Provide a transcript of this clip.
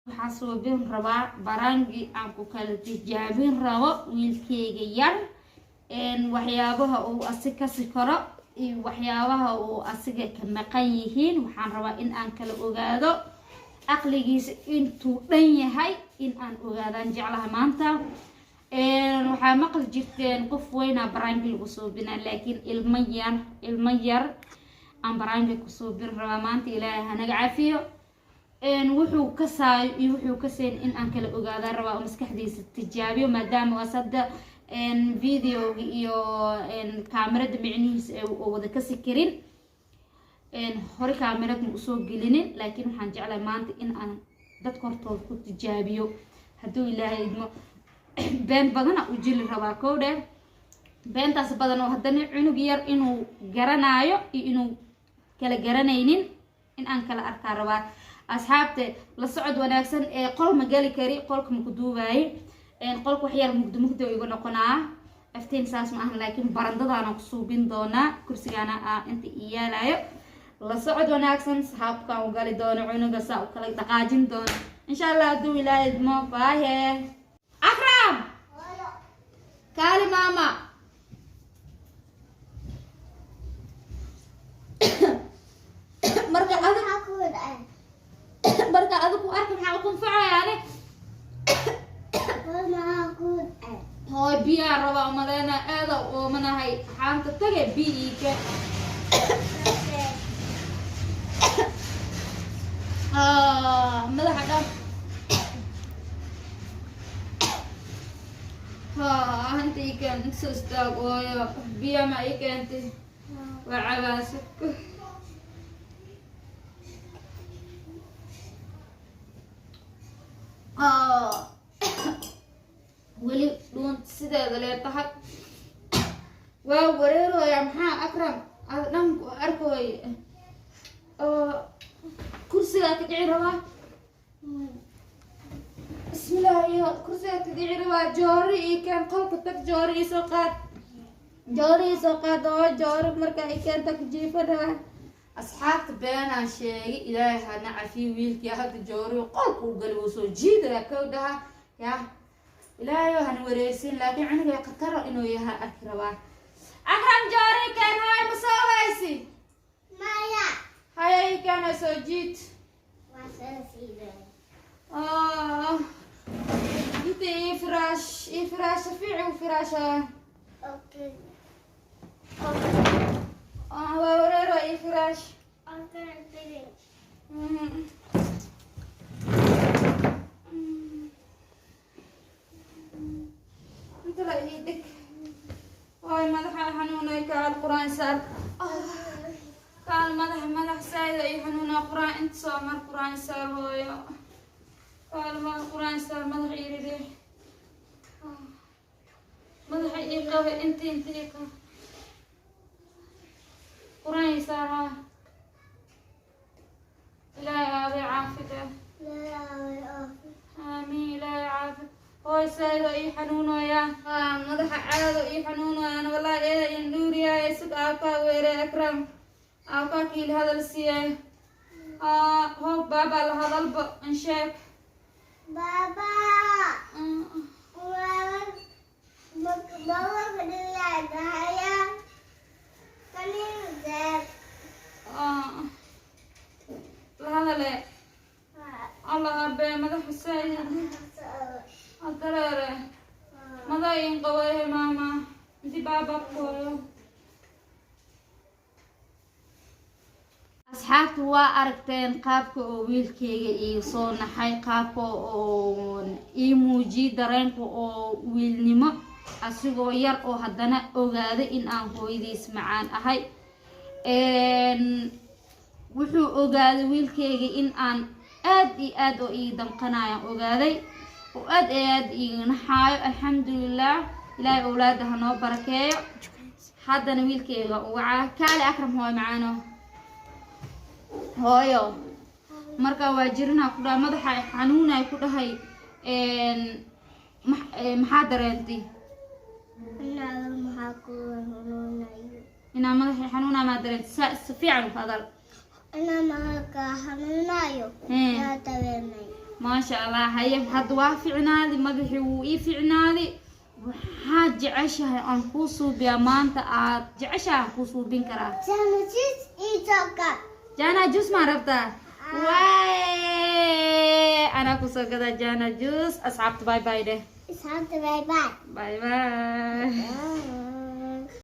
waxaan suubin rabaa baraangi aan ku kala tijaabin rabo wiilkeyga yar waxyaabaha uu asiga kasi karo iyo waxyaabaha uu asiga ka maqan yihiin waxaan rabaa in aan kala ogaado aqligiisa intuu dhan yahay in aan ogaadaan jeclaha maanta waxaa maqli jirteen qof weyna baraangi lagu suubinaa laakiin ilmo yar aan baraangi ku suubin rabaa maanta ilaahay hanaga cafiyo wuxuu ka saayo iyo wuxuu ka seen in aan kala ogaada rabaa maskaxdiisa tijaabiyo maadaama wasada video iyo kaamirada micnihiisa oo wada ka sikirin hore kaamirad ma usoo gelinin laakiin waxaan jeclahay maanta in aan dadka hortooda ku tijaabiyo hadduu ilaahay idmo been badana u jili rabaa kowdhe beentaas badan oo haddana cunug yar inuu garanaayo iyo inuu kala garanaynin in aan kala arkaa rabaa asxaabte la socod wanaagsan ee qol ma gali kari qolka ma ku duubaay qolka wax yar mugdo igu noqonaa afteen saas ma ahan laakiin barandadaana ku suubin doonaa kursigaana inta iyaalayo la socod wanaagsan saxaabkaan u gali doono cunuga saa u kala dhaqaajin doono insha allah hadduu ilaahay idmo baaye akram kaali maama marka adigu arka maxaa ku anfacayaane هاي بيا ربا مالنا هذا ومن هاي حانت تجي بيك ماذا حدا أنت كان سستاق ويا بيا ما أنت وعباسك ولي دون سيده leedahay waa wareerooya maxaa akram dhan ku arkoy kursiga ka dhici rabaa bismillah iyo kursiga ka dhici rabaa joori iyo kan qolka tag joori soo qaad oo joori marka ay keenta ku jiifada asxaabta beenaan sheegay ilaahay hana cafiyo wiilkii hadda joori qolka u gali uu soo jiidaya kowdaha yaa ilaahay han wareersin laakiin aniga qataro inuu yahay akraba akram joori kan hay masawaysi maya hay kan soo jiid wasasiibe inta ifrash fiicu firasha okay wareero ifrash okay طلع يدك واي مدح حنوني كالقرآن سال قال مدح سايد اي حنونا قرآن انت سامر قرآن سال هويا قال ما قرآن سال مدح يريد مدح يقوي انت قرآن سال لا يا عافية لا يا عافية آمين لا يا عافية هاي سايدو اي حنونو يا مدح عادو اي حنونو انا والله ايه يندوري يا يسك اوكا ويري اكرم اوكا كيل هذا السياي هو بابا لهذا الب انشاك بابا بابا بدي دايا كنين زاد هذا لا الله ابي مدح السايد أترى ماذا ينقوي ماما أنت بابا كله أصحابي وأركتين قابك أو ويلكيجي إيه صون حي قابك أو إيموجي درينك أو ويلنما أسيقو ير أو هدنا أوغاد إن أنكو يديس معان أهي وحو أوغاد ويلكيجي إن أن آد أو إيدان قنايا أوغادي وأد ينحاي الحمد لله إلهي أولادها نو بركايو حدا نويل كيغا وعا كالي أكرم هو معانو هويو مركا واجرنا كلها مدحا حنونا كلها هاي محاضرة انتي إنا مدحا حنونا ما درنت فعلا فضل أنا معك حنونايو يا تبيني ما شاء الله هيا حد وافي عنادي مدحي وإيفي عنادي وحاج جعشها أنكوسو بيامانتا جعشها أنكوسو بينكرا جانا جوس إيجوكا جانا جوس ما ربطا واي أنا كوسو كذا جانا جوس أصحابت باي باي ده سلام باي باي باي باي